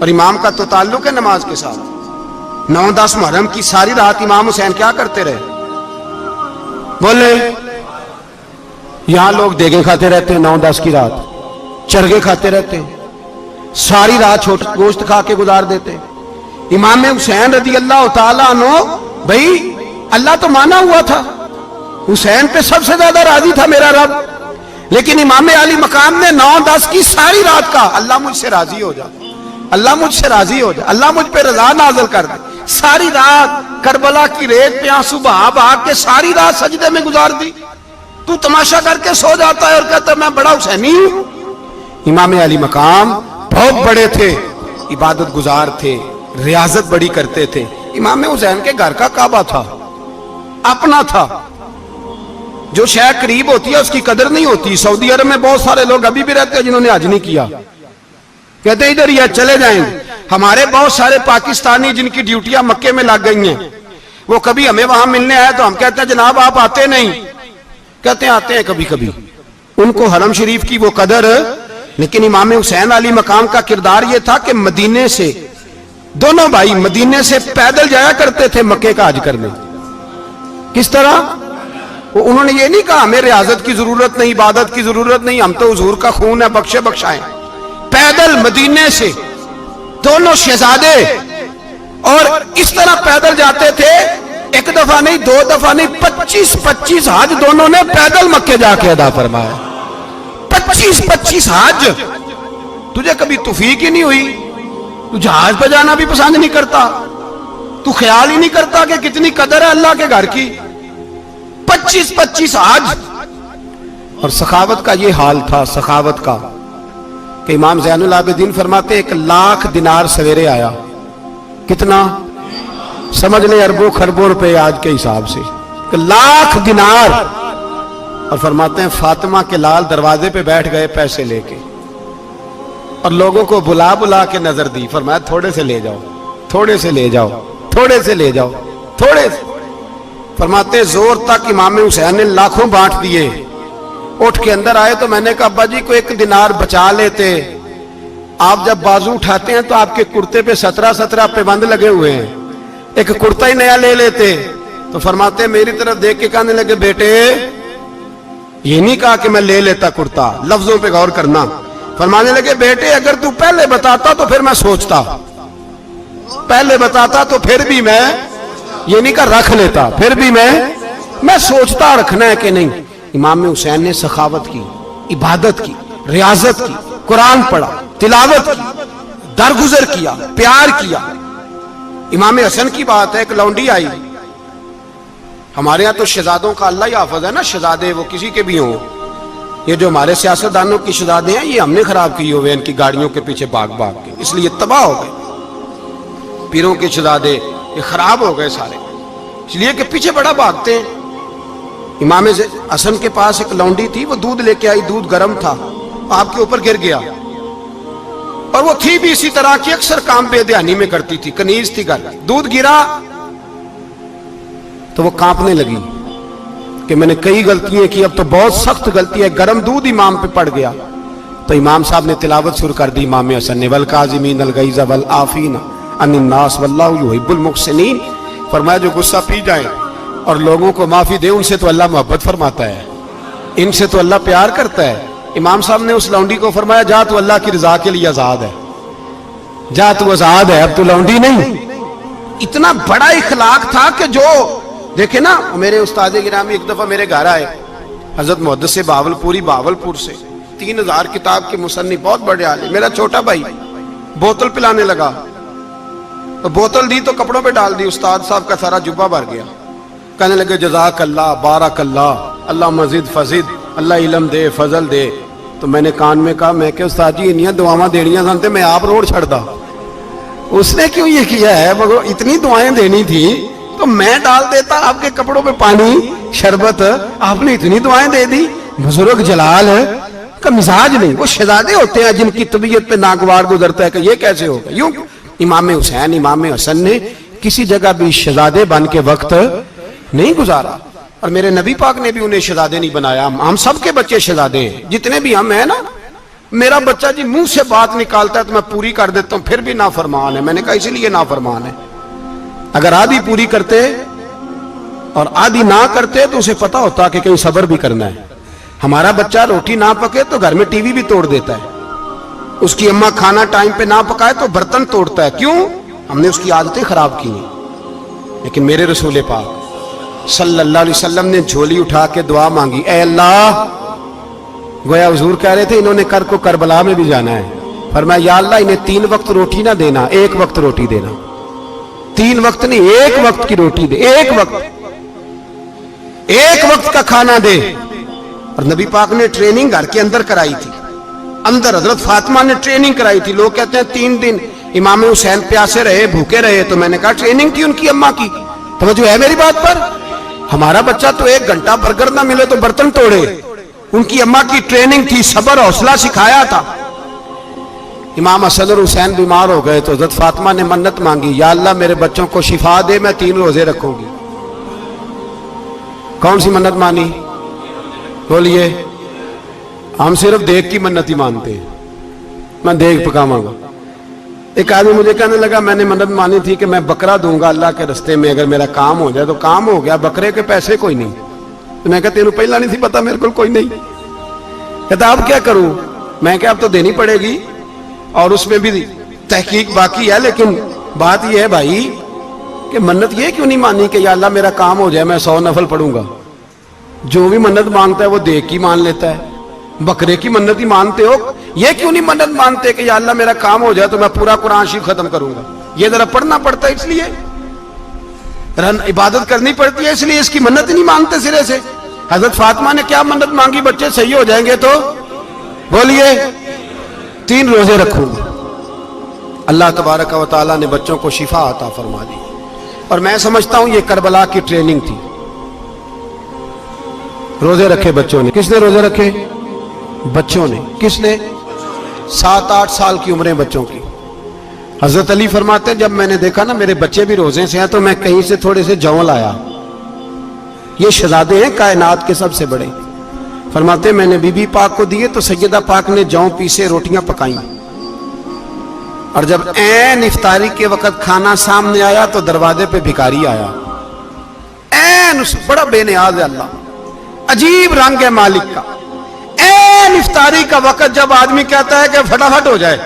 اور امام کا تو تعلق ہے نماز کے ساتھ. 9-10 محرم کی ساری رات امام حسین کیا کرتے رہے؟ بولے. یہاں لوگ دیگیں کھاتے رہتے ہیں 9-10 کی رات, چرگے کھاتے رہتے ہیں, ساری رات گوشت کھا کے گزار دیتے ہیں. امام حسین رضی اللہ تعالیٰ عنہ, بھائی اللہ تو مانا ہوا تھا, حسین پہ سب سے زیادہ راضی تھا میرا رب, لیکن امام علی مقام نے 9-10 کی ساری رات کا اللہ مجھ سے راضی ہو جا, اللہ مجھ سے راضی ہو جا, اللہ مجھ پہ رضا نازل کر دے. ساری رات کربلا کی ریت پہ آنسو بہا بہا کے ساری رات سجدے میں گزار دی. تو تماشا کر کے سو جاتا ہے اور کہتا ہے میں بڑا حسینی ہوں. امام علی مقام بہت بڑے تھے, عبادت گزار تھے, ریاضت بڑی کرتے تھے. امام حسین کے گھر کا کعبہ تھا, اپنا تھا. جو شے قریب ہوتی ہے اس کی قدر نہیں ہوتی. سعودی عرب میں بہت سارے لوگ ابھی بھی رہتے ہیں جنہوں نے حج نہیں کیا, کہتے ہیں ادھر یہ چلے جائیں. ہمارے بہت سارے پاکستانی جن کی ڈیوٹیاں مکے میں لگ گئی ہیں, وہ کبھی ہمیں وہاں ملنے آئے تو ہم کہتے ہیں جناب آپ آتے نہیں, کہتے ہیں آتے ہیں کبھی کبھی. ان کو حرم شریف کی وہ قدر. لیکن امام حسین علی مقام کا کردار یہ تھا کہ مدینے سے, دونوں بھائی مدینے سے پیدل جایا کرتے تھے مکے کا حج کرنے. کس طرح؟ انہوں نے یہ نہیں کہا ہمیں ریاضت کی ضرورت نہیں, عبادت کی ضرورت نہیں, ہم تو حضور کا خون ہے بخشے بخشائیں. پیدل مدینے سے دونوں شہزادے, اور اس طرح پیدل جاتے تھے. ایک دفعہ نہیں, 2 دفعہ نہیں, 25 حج دونوں نے پیدل مکے جا کے ادا فرمایا. 25 حج. تجھے کبھی توفیق ہی نہیں ہوئی, تو جہاز پہ جانا بھی پسند نہیں کرتا, تو خیال ہی نہیں کرتا کہ کتنی قدر ہے اللہ کے گھر کی. 25 حج. اور سخاوت کا یہ حال تھا, سخاوت کا, کہ امام زین العابدین فرماتے 1,00,000 دینار سویرے آیا. کتنا؟ سمجھ لیں اربوں خربوں روپے آج کے حساب سے. 1,00,000 دینار. اور فرماتے ہیں فاطمہ کے لال دروازے پہ بیٹھ گئے پیسے لے کے, اور لوگوں کو بلا بلا کے نظر دی. فرمایا تھوڑے سے لے جاؤ, تھوڑے سے لے جاؤ, تھوڑے سے لے جاؤ, تھوڑے سے. فرماتے زور تک امام حسین نے لاکھوں بانٹ دیے. اٹھ کے اندر آئے تو میں نے کہا ابا جی کو 1 دینار بچا لیتے. آپ جب بازو اٹھاتے ہیں تو آپ کے کرتے پہ 17 پابند لگے ہوئے ہیں, ایک کرتا ہی نیا لے لیتے. تو فرماتے میری طرف دیکھ کے کہنے لگے بیٹے یہ نہیں کہا کہ میں لے لیتا کرتا, لفظوں پہ غور کرنا. فرمانے لگے بیٹے اگر تو پہلے بتاتا تو پھر میں سوچتا, پہلے بتاتا تو پھر بھی میں یہ نہیں کہا رکھ لیتا, پھر بھی میں سوچتا رکھنا ہے کہ نہیں. امام حسین نے سخاوت کی, عبادت کی, ریاضت کی, قرآن پڑھا, تلاوت کی, درگزر کیا, پیار کیا. امام حسن کی بات ہے, ایک لونڈی آئی. ہمارے ہاں تو شہزادوں کا اللہ ہی حافظ ہے نا, شہزادے وہ کسی کے بھی ہوں. یہ جو ہمارے سیاستدانوں کی شہزادے ہیں یہ ہم نے خراب کیے ہوئے, ان کی گاڑیوں کے پیچھے بھاگ بھاگ کے, اس لیے تباہ ہو گئے. پیروں کے شہزادے یہ خراب ہو گئے سارے, اس لیے کہ پیچھے بڑا بھاگتے ہیں. امام حسن کے پاس ایک لونڈی تھی, وہ دودھ لے کے آئی, دودھ گرم تھا, آپ کے اوپر گر گیا. اور وہ تھی بھی اسی طرح کی, اکثر کام بے دھیانی میں کرتی تھی, کنیز تھی گھر. دودھ گرا تو وہ کانپنے لگی کہ میں نے کئی غلطیاں کی, اب تو بہت سخت غلطی ہے. گرم دودھ امام پہ پڑ گیا. تو امام صاحب نے تلاوت شروع کر دی امام حسن نے, والکاظمین الغیظ والعافین عن الناس واللہ یحب المحسنین. فرمایا جو غصہ پی جائیں اور لوگوں کو معافی دے, ان سے تو اللہ محبت فرماتا ہے, ان سے تو اللہ پیار کرتا ہے. امام صاحب نے اس لونڈی کو فرمایا جا تو اللہ کی رضا کے لیے آزاد ہے, جا تو آزاد ہے, اب تو لونڈی نہیں. اتنا بڑا اخلاق تھا کہ جو دیکھیں نا, میرے استاد گرامی ایک دفعہ میرے گھر آئے, حضرت محدث بہاولپوری, بہاولپور سے, 3000 کتاب کے مصنف, بہت بڑے عالم. میرا چھوٹا بھائی بوتل پلانے لگا, تو بوتل دی تو کپڑوں پہ ڈال دی, استاد صاحب کا سارا جبہ بھر گیا. کہنے لگے جزاک اللہ, بارک اللہ, اللہ مزید فزید, اللہ علم دے, فضل دے. تو میں نے کان میں کہا, میں کہ استاد جی انیاں دعاواں دینیاں سنتے, میں آپ روڑ چھڑ دا. اس نے کیوں یہ کیا ہے, اتنی دعائیں دینی تھی تو میں ڈال دیتا آپ کے کپڑوں پہ پانی شربت, آپ نے اتنی دعائیں دے دی. بزرگ جلال کا مزاج نہیں. وہ شہزادے ہوتے ہیں جن کی طبیعت پہ ناگوار گزرتا ہے کہ یہ کیسے ہوگا. یوں امام حسین, امام حسن نے کسی جگہ بھی شہزادے بن کے وقت نہیں گزارا, اور میرے نبی پاک نے بھی انہیں شہزادے نہیں بنایا. ہم سب کے بچے شہزادے ہیں, جتنے بھی ہم ہیں نا. میرا بچہ جی منہ سے بات نکالتا ہے تو میں پوری کر دیتا ہوں، پھر بھی نافرمان ہے۔ میں نے کہا اسی لیے نافرمان ہے، اگر آدھی پوری کرتے اور آدھی نہ کرتے تو اسے پتا ہوتا کہ کہیں صبر بھی کرنا ہے۔ ہمارا بچہ روٹی نہ پکے تو گھر میں ٹی وی بھی توڑ دیتا ہے، اس کی اماں کھانا ٹائم پہ نہ پکائے تو برتن توڑتا ہے۔ کیوں؟ ہم نے اس کی عادتیں خراب کی ہیں۔ لیکن میرے رسول پاک صلی اللہ علیہ وسلم نے جھولی اٹھا کے دعا مانگی، اے اللہ، گویا حضور کہہ رہے تھے انہوں نے کو کربلا میں بھی جانا ہے، فرمایا یا اللہ انہیں 3 وقت روٹی نہ دینا، 1 وقت روٹی دینا، 3 وقت نہیں، 1 وقت کی روٹی دے، 1 وقت کا کھانا دے۔ اور نبی پاک نے ٹریننگ گھر کے اندر کرائی تھی، اندر حضرت فاطمہ نے ٹریننگ کرائی تھی۔ لوگ کہتے ہیں 3 دن امام حسین پیاسے رہے، بھوکے رہے، تو میں نے کہا ٹریننگ تھی ان کی اماں کی۔ توجہ ہے میری بات پر؟ ہمارا بچہ تو 1 گھنٹہ برگر نہ ملے تو برتن توڑے، ان کی اماں کی ٹریننگ تھی، صبر حوصلہ سکھایا تھا۔ امام حسن اور حسین بیمار ہو گئے تو حضرت فاطمہ نے منت مانگی، یا اللہ میرے بچوں کو شفا دے، میں 3 روزے رکھوں گی۔ کون سی منت مانی؟ بولیے۔ ہم صرف دیکھ کی منت ہی مانتے ہیں، میں دیکھ پکاواں گا۔ ایک آدمی مجھے کہنے لگا میں نے منت مانی تھی کہ میں بکرا دوں گا اللہ کے رستے میں، اگر میرا کام ہو جائے تو کام ہو گیا، بکرے کے پیسے کوئی نہیں۔ میں کہا تینوں پہلا نہیں تھی پتا میرے کو کوئی نہیں؟ کہتا اب کیا کروں؟ میں کہا اب تو دینی پڑے گی، اور اس میں بھی تحقیق باقی ہے، لیکن بات یہ ہے بھائی کہ منت یہ کیوں نہیں مانی کہ یا اللہ میرا کام ہو جائے میں 100 نفل پڑھوں گا؟ جو بھی منت مانگتا ہے وہ دیکھ کی مان لیتا ہے، بکرے کی منت ہی مانتے ہو، یہ کیوں نہیں منت مانتے کہ یا اللہ میرا کام ہو جائے تو میں پورا قرآن شریف ختم کروں گا؟ یہ ذرا پڑھنا پڑتا ہے، اس لیے عبادت کرنی پڑتی ہے، اس لیے اس کی منت نہیں مانتے سرے سے۔ حضرت فاطمہ نے کیا منت مانگی؟ بچے صحیح ہو جائیں گے تو بولیے 3 روزے رکھوں گے۔ اللہ تبارک و تعالیٰ نے بچوں کو شفا عطا فرما دی، اور میں سمجھتا ہوں یہ کربلا کی ٹریننگ تھی۔ روزے رکھے بچوں نے۔ کس نے روزے رکھے؟ بچوں نے۔ کس نے؟ 7-8 سال کی عمریں بچوں کی۔ حضرت علی فرماتے ہیں جب میں نے دیکھا نا میرے بچے بھی روزے سے ہیں تو میں کہیں سے تھوڑے سے جوں لایا، یہ شہزادے ہیں کائنات کے سب سے بڑے۔ فرماتے ہیں میں نے بی بی پاک کو دیے تو سیدہ پاک نے جوں پیسے روٹیاں پکائیں، اور جب عین افطاری کے وقت کھانا سامنے آیا تو دروازے پہ بھکاری آیا، عین بڑا بے نیاز ہے اللہ، عجیب رنگ ہے مالک کا۔ عین افطاری کا وقت جب آدمی کہتا ہے کہ فٹافٹ ہو جائے،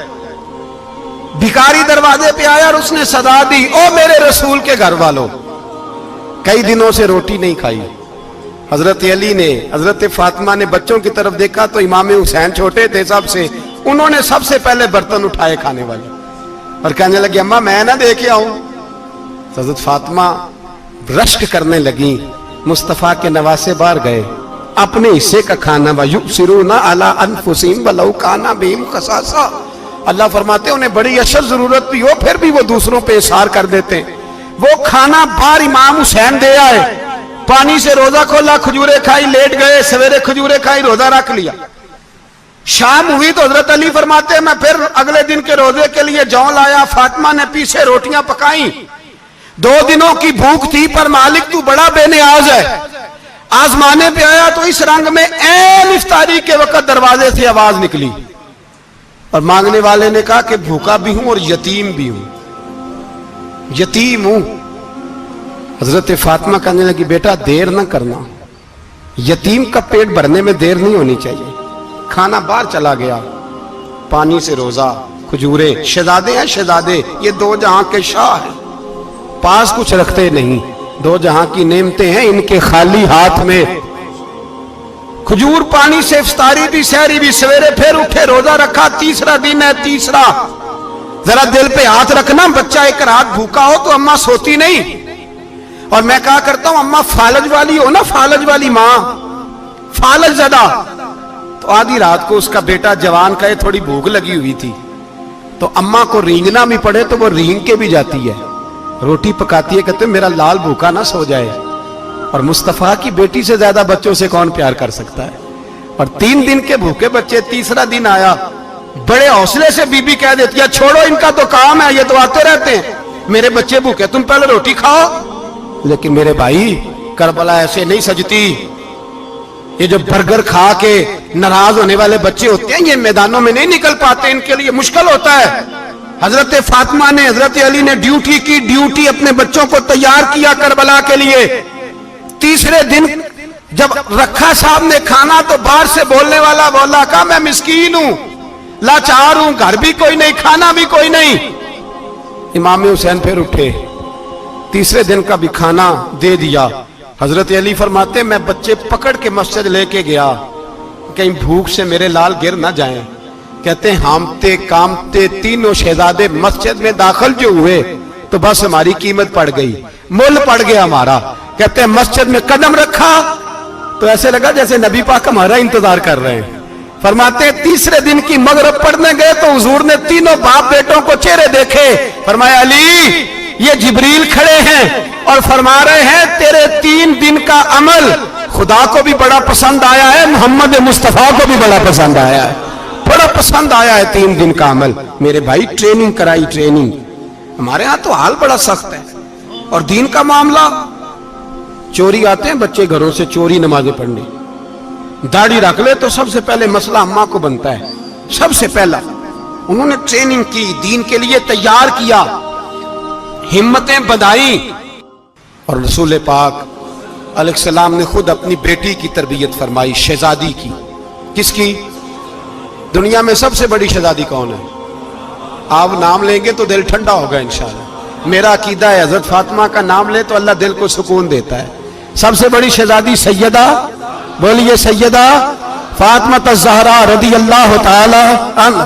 بھکاری دروازے پہ آیا اور اس نے صدا دی، او میرے رسول کے گھر والوں، کئی دنوں سے روٹی نہیں کھائی۔ حضرت علی نے، حضرت فاطمہ نے بچوں کی طرف دیکھا تو امام حسین چھوٹے تھے سب سے، انہوں نے سب سے پہلے برتن اٹھائے کھانے والے، اور کہنے لگی اماں میں نہ دے کے آؤں؟ حضرت فاطمہ رشک کرنے لگی، مصطفیٰ کے نواسے باہر گئے، اپنے حصے کا کھانا وَيُؤْثِرُونَ عَلَىٰ أَنفُسِهِمْ وَلَوْ كَانَ بِهِمْ خَصَاصَةٌ، اللہ فرماتے ہیں انہیں بڑی اشد ضرورت بھی ہو پھر بھی وہ دوسروں پہ اثار کر دیتے ہیں۔ وہ کھانا باہر امام حسین دے آئے، پانی سے روزہ کھولا، کھجورے کھائی، لیٹ گئے، سویرے کھجورے کھائی، روزہ رکھ لیا۔ شام ہوئی تو حضرت علی فرماتے ہیں میں پھر اگلے دن کے روزے کے لیے جوں لایا، فاطمہ نے پیچھے روٹیاں پکائیں۔ 2 دنوں کی بھوک تھی پر مالک تو بڑا بے نیاز ہے، آزمانے پہ آیا تو اس رنگ میں عین افطاری کے وقت دروازے سے آواز نکلی، اور مانگنے والے نے کہا کہ بھوکا بھی ہوں اور یتیم بھی ہوں، یتیم ہوں۔ حضرت فاطمہ کہنے لگی بیٹا دیر نہ کرنا، یتیم کا پیٹ بھرنے میں دیر نہیں ہونی چاہیے۔ کھانا باہر چلا گیا، پانی سے روزہ، کھجورے، شہزادے ہیں شہزادے، یہ 2 جہاں کے شاہ ہیں، پاس کچھ رکھتے نہیں، 2 جہاں کی نعمتیں ہیں ان کے خالی ہاتھ میں۔ کھجور پانی سے افطاری بھی، سحری بھی، سویرے پھر اٹھے، روزہ رکھا، تیسرا دن ہے، تیسرا۔ ذرا دل پہ ہاتھ رکھنا، بچہ ایک رات بھوکا ہو تو اماں سوتی نہیں، اور میں کہا کرتا ہوں اماں فالج والی ہو نا، فالج والی ماں، فالج زدہ، تو آدھی رات کو اس کا بیٹا جوان کہے تھوڑی بھوک لگی ہوئی تھی تو اماں کو رینگنا بھی پڑے تو وہ رینگ کے بھی جاتی ہے، روٹی پکاتی ہے، کہتے ہیں میرا لال بھوکا نہ سو جائے۔ اور مصطفیٰ کی بیٹی سے زیادہ بچوں سے کون پیار کر سکتا ہے؟ اور 3 دن کے بھوکے بچے، تیسرا دن آیا، بڑے حوصلے سے بی بی کہہ دیتی ہے چھوڑو ان کا تو کام ہے، یہ تو آتے رہتے ہیں، میرے بچے بھوکے تم پہلے روٹی کھاؤ۔ لیکن میرے بھائی کربلا ایسے نہیں سجتی، یہ جو برگر کھا کے ناراض ہونے والے بچے ہوتے ہیں، یہ میدانوں میں نہیں نکل پاتے، ان کے لیے مشکل ہوتا ہے۔ حضرت فاطمہ نے، حضرت علی نے ڈیوٹی کی، ڈیوٹی اپنے بچوں کو تیار کیا کربلا کے لیے۔ تیسرے دن جب رکھا صاحب نے کھانا تو باہر سے بولنے والا بولا کہا میں مسکین ہوں، لاچار ہوں، گھر بھی کوئی نہیں، کھانا بھی کوئی نہیں۔ امام حسین پھر اٹھے، تیسرے دن کا بھی کھانا دے دیا۔ حضرت علی فرماتے میں بچے پکڑ کے مسجد لے کے گیا، کہیں بھوک سے میرے لال گر نہ جائیں۔ کہتے ہیں ہامتے کامتے تینوں شہزادے مسجد میں داخل جو ہوئے تو بس ہماری قیمت پڑ گئی، مول پڑ گیا ہمارا۔ کہتے ہیں مسجد میں قدم رکھا تو ایسے لگا جیسے نبی پاک ہمارا انتظار کر رہے ہیں۔ فرماتے ہیں تیسرے دن کی مغرب پڑھنے گئے تو حضور نے تینوں باپ بیٹوں کو چہرے دیکھے، فرمایا علی یہ جبریل کھڑے ہیں اور فرما رہے ہیں تیرے 3 دن کا عمل خدا کو بھی بڑا پسند آیا ہے، محمد مصطفیٰ کو بھی بڑا پسند آیا ہے، بڑا پسند آیا ہے 3 دن کا عمل۔ میرے بھائی ٹریننگ کرائی، ٹریننگ۔ ہمارے ہاں تو حال بڑا سخت ہے، اور دین کا معاملہ، چوری آتے ہیں بچے گھروں سے چوری نمازیں پڑھنے، داڑھی رکھ لے تو سب سے پہلے مسئلہ اماں کو بنتا ہے، سب سے پہلا۔ انہوں نے ٹریننگ کی، دین کے لیے تیار کیا، ہمتیں بدھائیں، اور رسول پاک علیہ السلام نے خود اپنی بیٹی کی تربیت فرمائی، شہزادی کی۔ کس کی؟ دنیا میں سب سے بڑی شہزادی کون ہے؟ آپ نام لیں گے تو دل ٹھنڈا ہوگا انشاءاللہ۔ میرا عقیدہ ہے حضرت فاطمہ کا نام لے تو اللہ دل کو سکون دیتا ہے۔ سب سے بڑی شہزادی سیدہ، بولیے سیدہ فاطمہ الزہرا رضی اللہ تعالی عنہ۔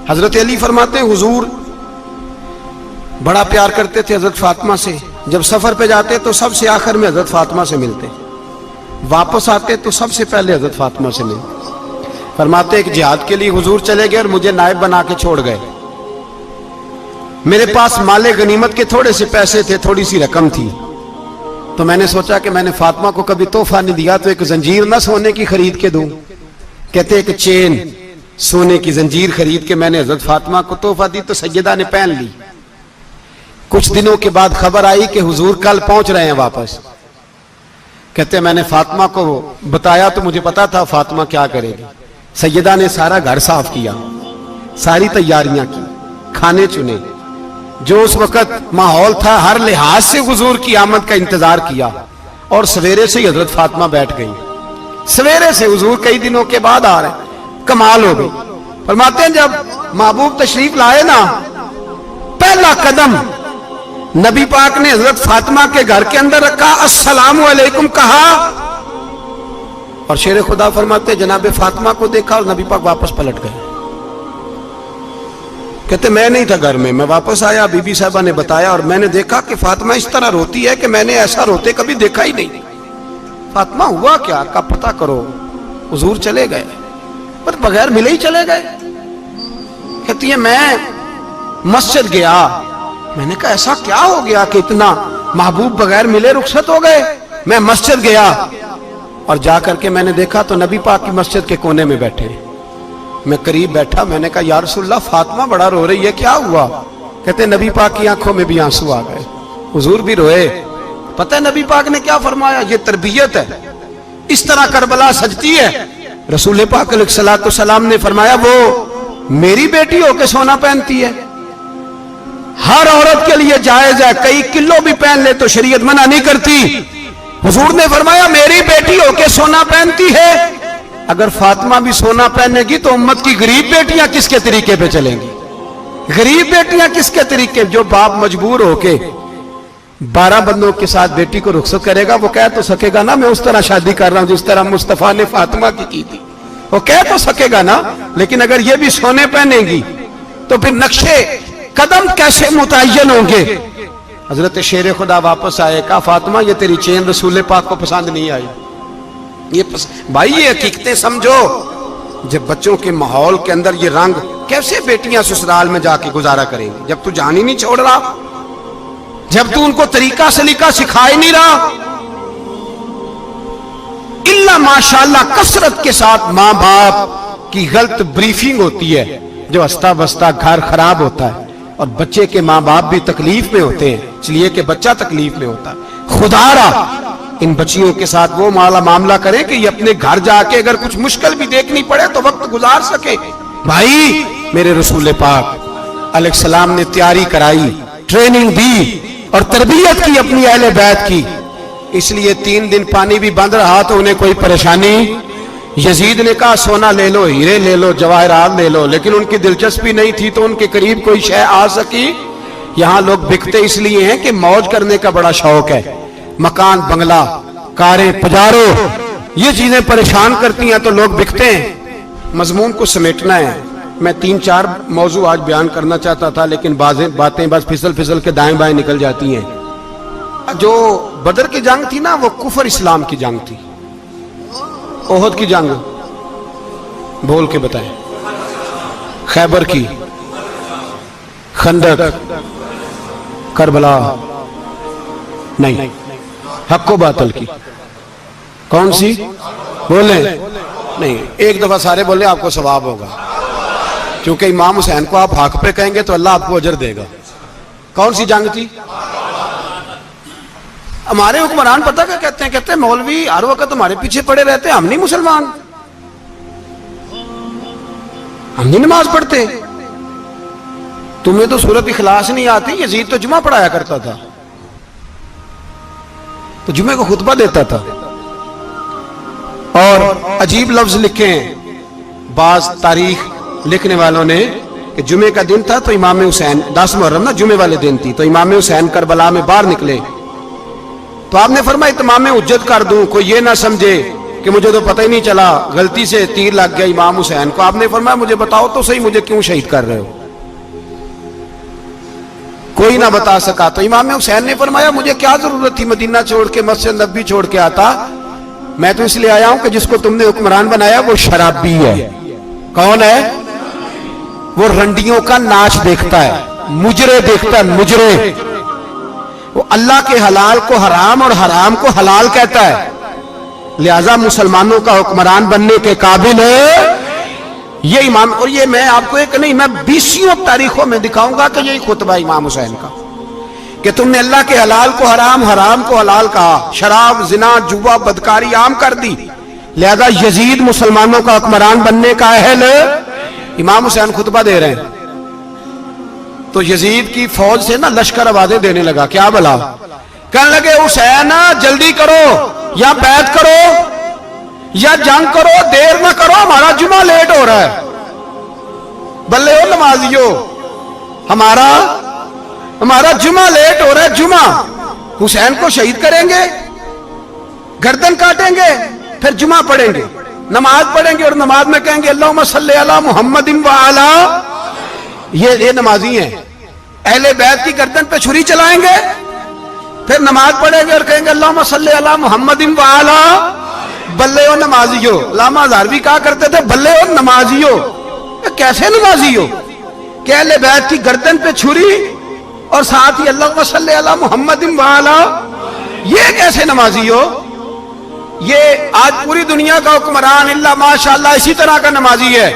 حضرت علی فرماتے ہیں حضور بڑا پیار کرتے تھے حضرت فاطمہ سے، جب سفر پہ جاتے تو سب سے آخر میں حضرت فاطمہ سے ملتے، واپس آتے تو سب سے پہلے حضرت فاطمہ سے ملتے۔ فرماتے ایک جہاد کے لیے حضور چلے گئے اور مجھے نائب بنا کے چھوڑ گئے، میرے پاس مال غنیمت کے تھوڑے سے پیسے تھے، تھوڑی سی رقم تھی، تو میں نے سوچا کہ میں نے فاطمہ کو کبھی تحفہ نہیں دیا تو ایک زنجیر نہ سونے کی خرید کے دوں۔ کہتے ایک چین سونے کی زنجیر خرید کے میں نے حضرت فاطمہ کو تحفہ دی تو سیدہ نے پہن لی۔ کچھ دنوں کے بعد خبر آئی کہ حضور کل پہنچ رہے ہیں واپس۔ کہتے ہیں میں نے فاطمہ کو بتایا تو مجھے پتا تھا فاطمہ کیا کرے گی۔ سیدہ نے سارا گھر صاف کیا، ساری تیاریاں کی، کھانے چنے، جو اس وقت ماحول تھا ہر لحاظ سے حضور کی آمد کا انتظار کیا، اور سویرے سے ہی حضرت فاطمہ بیٹھ گئی۔ سویرے سے حضور کئی دنوں کے بعد آ رہے ہیں، کمال ہو گئی۔ فرماتے ہیں جب محبوب تشریف لائے نا، پہلا قدم نبی پاک نے حضرت فاطمہ کے گھر کے اندر رکھا، السلام علیکم کہا، اور شیر خدا فرماتے جناب فاطمہ کو دیکھا اور نبی پاک واپس پلٹ گئے۔ کہتے میں نہیں تھا گھر میں واپس آیا، بی بی صاحبہ نے بتایا اور میں نے دیکھا کہ فاطمہ اس طرح روتی ہے کہ میں نے ایسا روتے کبھی دیکھا ہی نہیں۔ فاطمہ ہوا کیا کا پتہ کرو۔ حضور چلے گئے پر بغیر ملے ہی چلے گئے۔ کہتی ہے میں مسجد گیا، میں نے کہا ایسا کیا ہو گیا کہ اتنا محبوب بغیر ملے رخصت ہو گئے؟ میں مسجد گیا اور جا کر کے میں نے دیکھا تو نبی پاک کی مسجد کے کونے میں بیٹھے، میں قریب بیٹھا، میں نے کہا یا رسول اللہ فاطمہ بڑا رو رہی ہے، کیا ہوا؟ کہتے نبی پاک کی آنکھوں میں بھی آنسو آ گئے، حضور بھی روئے۔ پتہ ہے نبی پاک نے کیا فرمایا؟ یہ تربیت ہے، اس طرح کربلا سجتی ہے۔ رسول پاک علیہ الصلوۃ والسلام نے فرمایا وہ میری بیٹی ہو کے سونا پہنتی ہے، ہر عورت کے لیے جائز ہے، کئی کلو بھی پہن لے تو شریعت منع نہیں کرتی۔ حضور نے فرمایا میری بیٹی ہو کے سونا پہنتی ہے، اگر فاطمہ بھی سونا پہنے گی تو امت کی غریب بیٹیاں کس کے طریقے پہ چلیں گی؟ غریب بیٹیاں کس کے طریقے؟ جو باپ مجبور ہو کے 12 بندوں کے ساتھ بیٹی کو رخصت کرے گا وہ کہہ تو سکے گا نا میں اس طرح شادی کر رہا ہوں جس طرح مصطفیٰ نے فاطمہ کی تھی، وہ کہہ تو سکے گا نا، لیکن اگر یہ بھی سونے پہنے گی تو پھر نقشے قدم کیسے متعین ہوں گے؟ حضرت شیر خدا واپس آئے، کہا فاطمہ یہ تیری چین رسول پاک کو پسند نہیں آئی۔ بھائی یہ حقیقتیں سمجھو، جب بچوں کے ماحول کے اندر یہ رنگ، کیسے بیٹیاں سسرال میں جا کے گزارا کریں گی جب تو جان ہی نہیں چھوڑ رہا، جب تو ان کو طریقہ سلیقہ سکھا ہی نہیں رہا؟ الا ماشاءاللہ کثرت کے ساتھ ماں باپ کی غلط بریفنگ ہوتی ہے، جو ہستا بستا گھر خراب ہوتا ہے، اور بچے کے ماں باپ بھی تکلیف میں ہوتے ہیں، اس لیے کہ بچہ تکلیف میں ہوتا ہے۔ خدا را ان بچیوں کے ساتھ وہ معاملہ کریں کہ یہ اپنے گھر جا کے اگر کچھ مشکل بھی دیکھنی پڑے تو وقت گزار سکے. بھائی میرے رسول پاک علیہ السلام نے تیاری کرائی، ٹریننگ دی اور تربیت کی اپنی اہل بیت کی. اس لیے 3 دن پانی بھی بند رہا تو انہیں کوئی پریشانی. یزید نے کہا سونا لے لو، ہیرے لے لو، جواہرات لے لو، لیکن ان کی دلچسپی نہیں تھی تو ان کے قریب کوئی شے آ سکی. یہاں لوگ بکتے اس لیے ہیں کہ موج کرنے کا بڑا شوق ہے. مکان، بنگلہ، کاریں، پجارو، یہ چیزیں پریشان کرتی ہیں تو لوگ بکتے ہیں. مضمون کو سمیٹنا ہے. میں 3-4 موضوع آج بیان کرنا چاہتا تھا لیکن باتیں بس پھسل کے دائیں بائیں نکل جاتی ہیں. جو بدر کی جنگ تھی نا وہ کفر اسلام کی جنگ تھی. احد کی جنگ بول کے بتائیں. خیبر کی، خندق، کربلا نہیں، حق و باطل کی. کون سی بولیں؟ نہیں، ایک دفعہ سارے بولے آپ کو ثواب ہوگا، کیونکہ امام حسین کو آپ حق پہ کہیں گے تو اللہ آپ کو اجر دے گا. کون سی جنگ تھی؟ ہمارے حکمران پتہ کیا کہتے ہیں؟ کہتے ہیں مولوی ہر وقت ہمارے پیچھے پڑے رہتے ہیں، ہم نہیں مسلمان، ہم نہیں نماز پڑھتے. تمہیں تو سورۃ اخلاص نہیں آتی. یزید تو جمعہ پڑھایا کرتا تھا، تو جمعے کو خطبہ دیتا تھا. اور عجیب لفظ لکھے ہیں بعض تاریخ لکھنے والوں نے کہ جمعے کا دن تھا تو امام حسین 10 محرم نا جمعے والے دن تھی، تو امام حسین کربلا میں باہر نکلے تو آپ نے فرمایا اتمام حجت کر دوں، کوئی یہ نہ سمجھے کہ مجھے تو پتہ ہی نہیں چلا، غلطی سے تیر لگ گیا امام حسین کو. آپ نے فرمایا مجھے بتاؤ تو صحیح مجھے کیوں شہید کر رہے ہو؟ کوئی نہ بتا سکا. تو امام حسین نے فرمایا مجھے کیا ضرورت تھی مدینہ چھوڑ کے، مسجد نبوی چھوڑ کے آتا. میں تو اس لیے آیا ہوں کہ جس کو تم نے حکمران بنایا وہ شرابی ہے. کون ہے وہ؟ رنڈیوں کا ناچ دیکھتا ہے، مجرے دیکھتا ہے، مجرے. وہ اللہ کے حلال کو حرام اور حرام کو حلال کہتا ہے. لہذا مسلمانوں کا حکمران بننے کے قابل ہے یہ امام. اور یہ میں آپ کو ایک نہیں، میں 20 تاریخوں میں دکھاؤں گا کہ یہی خطبہ امام حسین کا کہ تم نے اللہ کے حلال کو حرام، حرام کو حلال کہا، شراب، زنا، جوا، بدکاری عام کر دی. لہذا یزید مسلمانوں کا حکمران بننے کا اہل. امام حسین خطبہ دے رہے ہیں تو یزید کی فوج سے نا لشکر آوازیں دینے لگا. کیا بلا؟ کہنے لگے حسین جلدی کرو، یا بیعت کرو یا جنگ کرو، دیر نہ کرو، ہمارا جمعہ لیٹ ہو رہا ہے. بلے ہو نمازیو، ہمارا جمعہ لیٹ ہو رہا ہے. جمعہ حسین کو شہید کریں گے، گردن کاٹیں گے، پھر جمعہ پڑھیں گے، نماز پڑھیں گے اور نماز میں کہیں گے اللہم صلی علی محمد وعلی. یہ نمازی ہیں. اہل بیت کی گردن پہ چھری چلائیں گے، پھر نماز پڑھیں گے اور کہیں گے اللہم صلی علی محمد وعلی. بلے ہو نمازیو. علامہ ہزاروی کہا کرتے تھے بلے ہو نمازیو. کیسے نمازیو کہ اہل بیت کی گردن پہ چھری اور ساتھ ہی اللہم صلی علی محمد وعلی؟ یہ کیسے نمازیو؟ یہ آج پوری دنیا کا حکمران اللہ ماشاءاللہ اسی طرح کا نمازی ہے.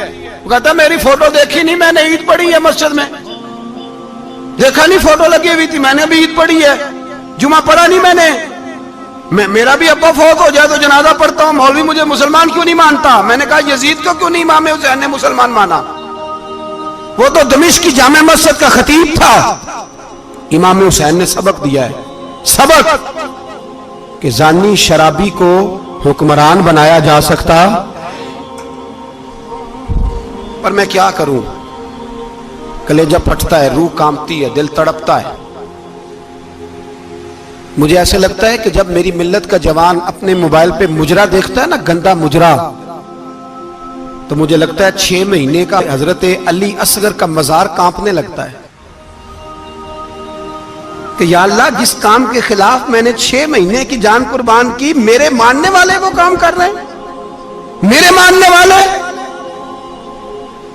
وہ کہتا ہے میری فوٹو دیکھی نہیں، میں نے عید پڑھی ہے مسجد میں، دیکھا نہیں فوٹو لگی ہوئی تھی، میں نے بھی عید پڑھی ہے، جمعہ پڑھا نہیں میں نے. میرا بھی ابا فوت ہو جائے تو جنازہ پڑھتا ہوں، مولوی مجھے مسلمان کیوں نہیں مانتا؟ میں نے کہا یزید کو کیوں نہیں امام حسین نے مسلمان مانا؟ وہ تو دمشق کی جامع مسجد کا خطیب تھا. امام حسین نے سبق دیا ہے، سبق کہ زانی شرابی کو حکمران بنایا جا سکتا. پر میں کیا کروں، کلیجہ پھٹتا ہے، روح کانپتی ہے، دل تڑپتا ہے. مجھے ایسے لگتا ہے کہ جب میری ملت کا جوان اپنے موبائل پہ مجرا دیکھتا ہے نا، گندا مجرا، تو مجھے لگتا ہے 6 مہینے کا حضرت علی اصغر کا مزار کانپنے لگتا ہے کہ یا اللہ جس کام کے خلاف میں نے 6 مہینے کی جان قربان کی، میرے ماننے والے وہ کام کر رہے ہیں، میرے ماننے والے.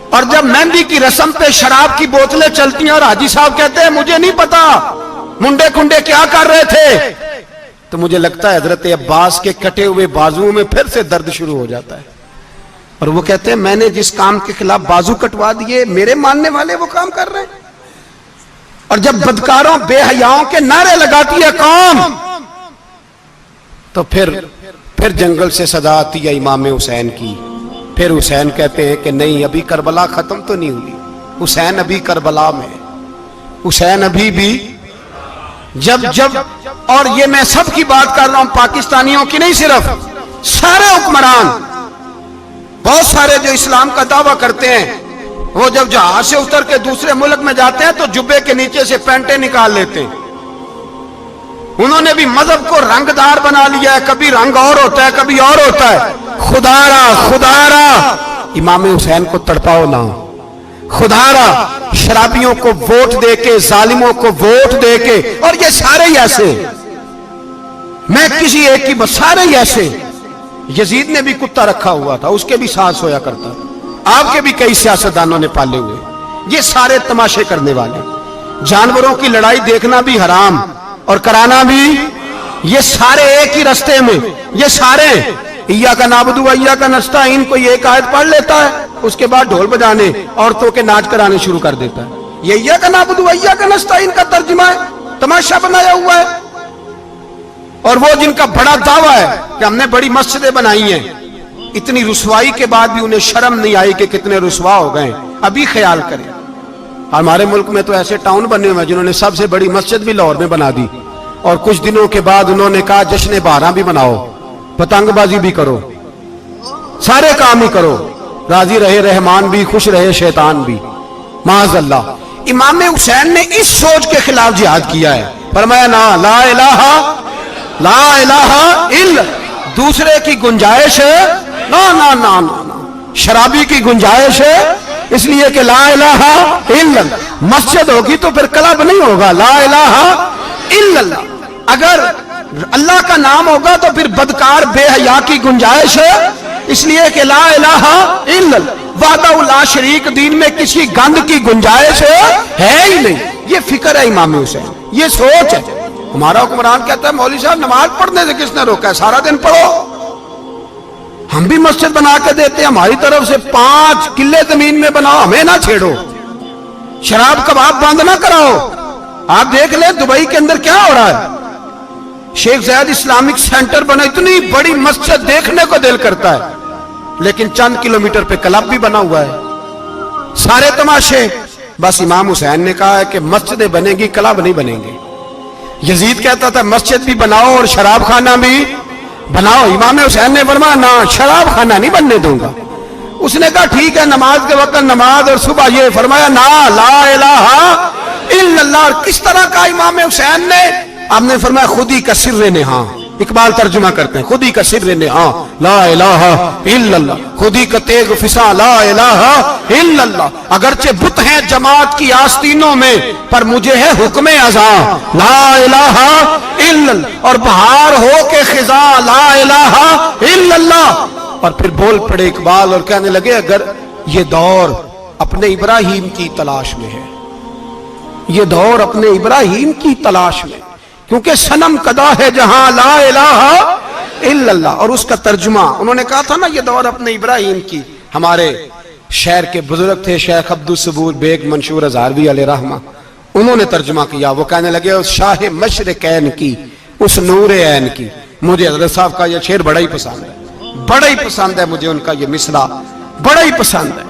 اور جب مہندی کی رسم پہ شراب کی بوتلیں چلتی ہیں اور حاجی صاحب کہتے ہیں مجھے نہیں پتا منڈے کنڈے کیا کر رہے تھے، تو مجھے لگتا ہے حضرت عباس کے کٹے ہوئے بازوؤں میں پھر سے درد شروع ہو جاتا ہے. اور وہ کہتے ہیں میں نے جس کام کے خلاف بازو کٹوا دیے، میرے ماننے والے وہ کام کر رہے ہیں. اور جب بدکاروں بے حیاؤں کے نعرے لگاتی ہے قوم تو پھر جنگل سے صدا آتی ہے امام حسین کی. پھر حسین کہتے ہیں کہ نہیں ابھی کربلا ختم تو نہیں ہوئی, حسین ابھی کربلا میں, حسین ابھی بھی جب اور یہ میں سب کی بات کر رہا ہوں, پاکستانیوں کی نہیں, صرف سارے حکمران, بہت سارے جو اسلام کا دعویٰ کرتے ہیں, وہ جب جہاز سے اتر کے دوسرے ملک میں جاتے ہیں تو جبے کے نیچے سے پینٹیں نکال لیتے ہیں. انہوں نے بھی مذہب کو رنگ دار بنا لیا ہے, کبھی رنگ اور ہوتا ہے کبھی اور ہوتا ہے. خدا را امام حسین کو تڑپاؤ نہ, خدا را شرابیوں کو ووٹ دے کے, ظالموں کو ووٹ دے کے, اور یہ سارے ہی ایسے, میں کسی ایک کی بس, سارے ہی ایسے. یزید نے بھی کتا رکھا ہوا تھا, اس کے بھی ساتھ سویا کرتا, آپ کے بھی کئی سیاستدانوں نے پالے ہوئے. یہ سارے تماشے کرنے والے, جانوروں کی لڑائی دیکھنا بھی حرام اور کرانا بھی, یہ سارے ایک ہی رستے میں, یہ سارے ایاک نعبد و ایاک نستعین, کوئی ایک آیت پڑھ لیتا ہے, اس کے بعد ڈھول بجانے, عورتوں کے ناچ کرانے شروع کر دیتا ہے. یہ ایاک نعبد و ایاک نستعین کا ترجمہ ہے, تماشا بنایا ہوا ہے. اور وہ جن کا بڑا دعویٰ ہے کہ ہم نے بڑی مسجدیں بنائی ہیں, اتنی رسوائی کے بعد بھی انہیں شرم نہیں آئی کہ کتنے رسوا ہو گئے. ابھی خیال کریں, ہمارے ملک میں تو ایسے ٹاؤن بنے ہوئے جنہوں نے سب سے بڑی مسجد بھی لاہور میں بنا دی, اور کچھ دنوں کے بعد انہوں نے کہا جشن بہاراں بھی بناؤ, پتنگ بازی بھی کرو, سارے کام ہی کرو, راضی رہے رحمان بھی, خوش رہے شیطان بھی. معاذ اللہ. امام حسین نے اس سوچ کے خلاف جہاد کیا ہے, فرمایا نا لا الہ الا, دوسرے کی گنجائش ہے نا, شرابی کی گنجائش ہے, اس لیے کہ لا الہ الا, مسجد ہوگی تو پھر کلب نہیں ہوگا, لا الہ الا اللہ. اگر اللہ کا نام ہوگا تو پھر بدکار بے حیا کی گنجائش ہے, اس لیے کہ لا الہ الا اللہ, وحدہ لا شریک دین میں کسی گند کی گنجائش ہے ہی نہیں. یہ فکر ہے امام حسین, یہ سوچ ہے. ہمارا حکمران کہتا ہے مولوی صاحب نماز پڑھنے سے کس نے روکا ہے, سارا دن پڑھو. ہم بھی مسجد بنا کے دیتے ہیں, ہماری طرف سے 5 کلے زمین میں بناؤ, ہمیں نہ چھیڑو. شراب کباب بند نہ کراؤ. آپ دیکھ لیں دبئی کے اندر کیا ہو رہا ہے, شیخ زید اسلامک سینٹر بنا, اتنی بڑی مسجد دیکھنے کو دل کرتا ہے, لیکن چند کلومیٹر پہ کلب بھی بنا ہوا ہے, سارے تماشے. بس امام حسین نے کہا ہے کہ مسجدیں بنے گی, کلب نہیں بنیں گے. یزید کہتا تھا مسجد بھی بناؤ اور شراب خانہ بھی بناؤ. امام حسین نے فرمایا نہ, شراب خانہ نہیں بننے دوں گا. اس نے کہا ٹھیک ہے, نماز کے وقت نماز اور صبح یہ. فرمایا نا لا الہ الا اللہ. اور کس طرح کا امام حسین نے, آپ نے فرمایا خودی کا سر نہاں, اقبال ترجمہ کرتے ہیں, خودی کا سر نہاں لا الہ الا اللہ, خودی کا تیغ فساں لا الہ الا اللہ. اگرچہ بت ہیں جماعت کی آستینوں میں, پر مجھے ہے حکم ازاں لا الہ الا اللہ. اور بہار ہو کے خزاں لا الہ الا اللہ. اور پھر بول پڑے اقبال اور کہنے لگے اگر یہ دور اپنے ابراہیم کی تلاش میں ہے, یہ دور اپنے ابراہیم کی تلاش میں, کیونکہ صنم کدا ہے جہاں لا الہ الا اللہ. اور اس کا ترجمہ انہوں نے کہا تھا نا یہ دور اپنے ابراہیم کی. ہمارے شہر کے بزرگ تھے شیخ عبدالصبور بیگ منشور ہزاروی علیہ رحمہ, انہوں نے ترجمہ کیا. وہ کہنے لگے اس شاہ مشرقین کی, اس نور عین کی. مجھے حضرت صاحب کا یہ شعر بڑا ہی پسند ہے, بڑا ہی پسند ہے مجھے ان کا یہ مصرع, بڑا ہی پسند ہے.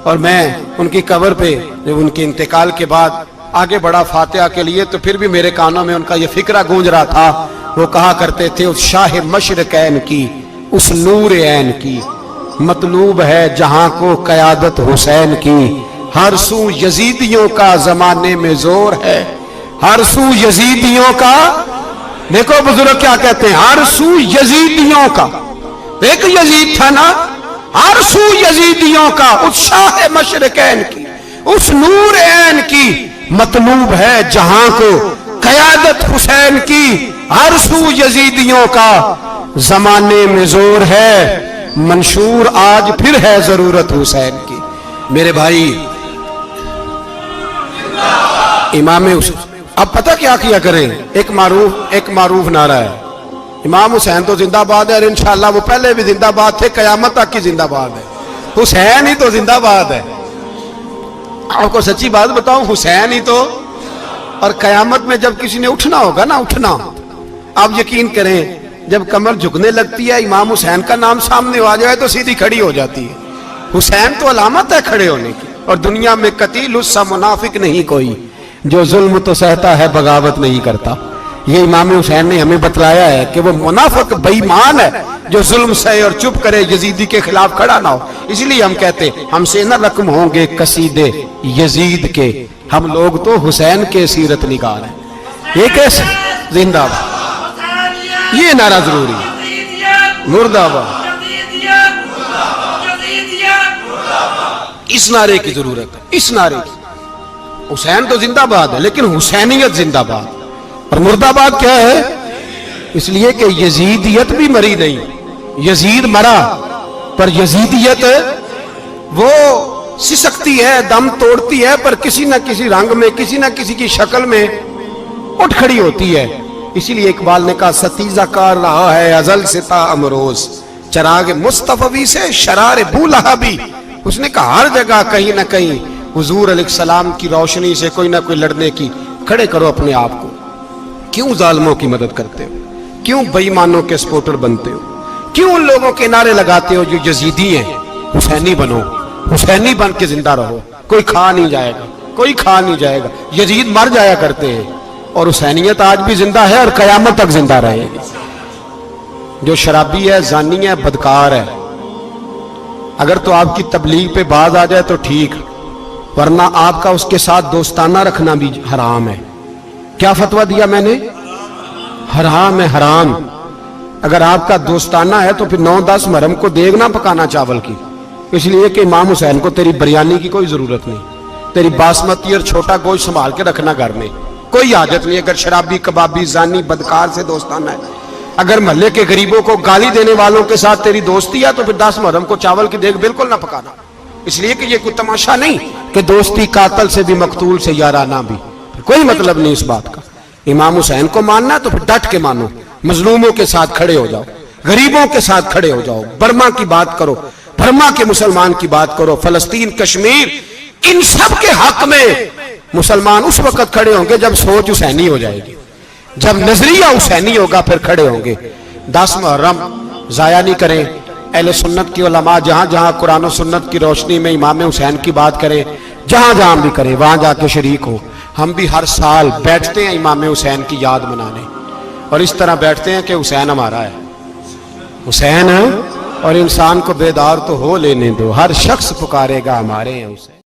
اور میں ان کی قبر پہ جب ان کے انتقال کے بعد آگے بڑھا فاتحہ کے لیے, تو پھر بھی میرے کانوں میں ان کا یہ فکرہ گونج رہا تھا. وہ کہا کرتے تھے اس شاہ مشرقین کی, اس نور عین کی, مطلوب ہے جہاں کو قیادت حسین کی. ہر سو یزیدیوں کا زمانے میں زور ہے, ہر سو یزیدیوں کا. دیکھو بزرگ کیا کہتے ہیں, ہر سو یزیدیوں کا. ایک یزید تھا نا, ہر سو یزیدیوں کا, اس شاہ مشرقین کی, اس نور عین کی, مطلوب ہے جہاں کو قیادت حسین کی. ہر سو یزیدیوں کا زمانے میں زور ہے, منشور آج پھر ہے ضرورت حسین کی. میرے بھائی امام حسین, اب پتہ کیا کیا کریں, ایک معروف نعرہ ہے, امام حسین تو زندہ باد ہے, اور انشاءاللہ وہ پہلے بھی زندہ باد تھے, قیامت تک کی زندہ باد ہے. حسین ہی تو زندہ باد ہے. آپ کو سچی بات بتاؤں, حسین ہی تو. اور قیامت میں جب کسی نے اٹھنا ہوگا نا, اٹھنا, آپ یقین کریں جب کمر جھکنے لگتی ہے امام حسین کا نام سامنے آ جائے تو سیدھی کھڑی ہو جاتی ہے. حسین تو علامت ہے کھڑے ہونے کی. اور دنیا میں قتیل اس سا منافق نہیں کوئی جو ظلم تو سہتا ہے بغاوت نہیں کرتا. یہ امام حسین نے ہمیں بتلایا ہے کہ وہ منافق بے ایمان ہے جو ظلم سہے اور چپ کرے, یزیدی کے خلاف کھڑا نہ ہو. اس لیے ہم کہتے ہم سے نہ رقم ہوں گے قصیدے یزید کے, ہم لوگ تو حسین کے سیرت نگار ہیں. یہ کیسے زندہ باد, یہ نعرہ ضروری ہے. مرد آباد, اس نعرے کی ضرورت ہے, اس نعرے کی. حسین تو زندہ باد ہے لیکن حسینیت زندہ باد. اور مرد آباد کیا ہے؟ اس لیے کہ یزیدیت بھی مری نہیں, یزید مرا پر یزیدیت وہ سسکتی ہے, دم توڑتی ہے, پر کسی نہ کسی رنگ میں, کسی نہ کسی کی شکل میں اٹھ کھڑی ہوتی ہے. اسی لیے اقبال نے کہا ستیزہ کار رہا ہے ازل سے تا امروز, چراغ مصطفی سے شرار بو لہبی. اس نے کہا ہر جگہ کہیں نہ کہیں حضور علیہ السلام کی روشنی سے کوئی نہ کوئی لڑنے کی. کھڑے کرو اپنے آپ کو. کیوں ظالموں کی مدد کرتے ہو؟ کیوں بے ایمانوں کے سپورٹر بنتے ہو؟ کیوں ان لوگوں کے نعرے لگاتے ہو جو یزیدی ہیں؟ حسینی بنو, حسینی بن کے زندہ رہو. کوئی کھا نہیں جائے گا, کوئی کھا نہیں جائے گا. یزید مر جایا کرتے ہیں اور حسینیت آج بھی زندہ ہے اور قیامت تک زندہ رہے گی. جو شرابی ہے, زانی ہے, بدکار ہے, اگر تو آپ کی تبلیغ پہ باز آ جائے تو ٹھیک, ورنہ آپ کا اس کے ساتھ دوستانہ رکھنا بھی حرام ہے. کیا فتویٰ دیا میں نے؟ حرام ہے, حرام. اگر آپ کا دوستانہ ہے تو پھر 9-10 محرم کو دیگ نہ پکانا چاول کی, اس لیے کہ امام حسین کو تیری بریانی کی کوئی ضرورت نہیں. تیری باسمتی اور چھوٹا گوشت سنبھال کے رکھنا گھر میں, کوئی حاجت نہیں. اگر شرابی, کبابی, زانی, بدکار سے دوستانہ ہے, اگر محلے کے غریبوں کو گالی دینے والوں کے ساتھ تیری دوستی ہے تو پھر 10 محرم کو چاول کی دیگ بالکل نہ پکانا. اس لیے کہ یہ کوئی تماشا نہیں کہ دوستی قاتل سے بھی مقتول سے یارانہ بھی, کوئی مطلب نہیں اس بات کا. امام حسین کو ماننا تو پھر ڈٹ کے مانو, مظلوموں کے ساتھ کھڑے ہو جاؤ, غریبوں کے ساتھ کھڑے ہو جاؤ, برما کی بات کرو, برما کے مسلمان کی بات کرو, فلسطین, کشمیر, ان سب کے حق میں مسلمان اس وقت کھڑے ہوں گے جب سوچ حسینی ہو جائے گی, جب نظریہ حسینی ہوگا پھر کھڑے ہوں گے. 10 محرم ضائع نہیں کریں. اہل سنت کی علماء جہاں جہاں قرآن و سنت کی روشنی میں امام حسین کی بات کریں, جہاں جہاں بھی کریں, وہاں جا کے شریک ہوں. ہم بھی ہر سال بیٹھتے ہیں امام حسین کی یاد منانے, اور اس طرح بیٹھتے ہیں کہ حسین ہمارا ہے, حسین ہے, اور انسان کو بیدار تو ہو لینے دو, ہر شخص پکارے گا ہمارے ہیں حسین.